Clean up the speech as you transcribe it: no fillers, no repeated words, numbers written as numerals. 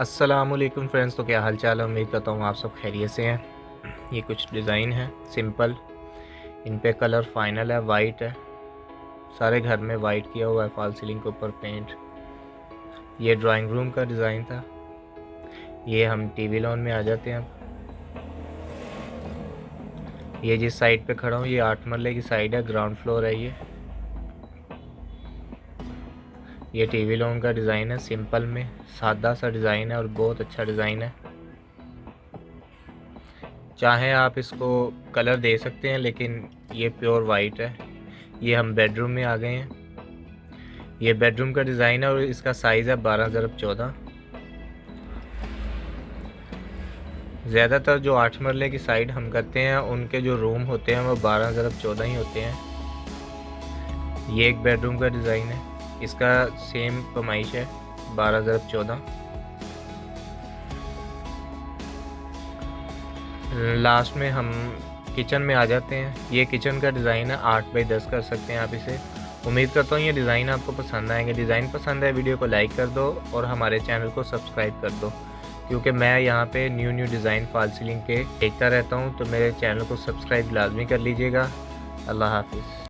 अस्सलामुअलैकुम फ्रेंड्स, तो क्या हाल चाल है। उम्मीद करता हूँ आप सब खैरियत से हैं। ये कुछ डिज़ाइन है सिंपल, इन पे कलर फाइनल है, वाइट है, सारे घर में वाइट किया हुआ है, फॉल सीलिंग के ऊपर पेंट। ये ड्राइंग रूम का डिज़ाइन था। ये हम टीवी लॉन में आ जाते हैं। ये जिस साइड पे खड़ा हूँ ये 8 मरले की साइड है, ग्राउंड फ्लोर है। ये टीवी लॉन का डिज़ाइन है, सिंपल में सादा सा डिज़ाइन है और बहुत अच्छा डिज़ाइन है। चाहे आप इसको कलर दे सकते हैं, लेकिन ये प्योर वाइट है। ये हम बेडरूम में आ गए हैं। ये बेडरूम का डिज़ाइन है और इसका साइज़ है 12x14। ज़्यादातर जो 8 मरले की साइड हम करते हैं उनके जो रूम होते हैं वो 12x14 ही होते हैं। ये एक बेडरूम का डिज़ाइन है, इसका सेम पैमाइश है 12x14। लास्ट में हम किचन में आ जाते हैं। ये किचन का डिज़ाइन है, 8x10 कर सकते हैं आप इसे। उम्मीद करता हूँ ये डिज़ाइन आपको पसंद आएंगे। डिज़ाइन पसंद है वीडियो को लाइक कर दो और हमारे चैनल को सब्सक्राइब कर दो, क्योंकि मैं यहाँ पे न्यू डिज़ाइन फॉल सीलिंग के देखता रहता हूँ। तो मेरे चैनल को सब्सक्राइब लाजमी कर लीजिएगा। अल्लाह हाफिज़।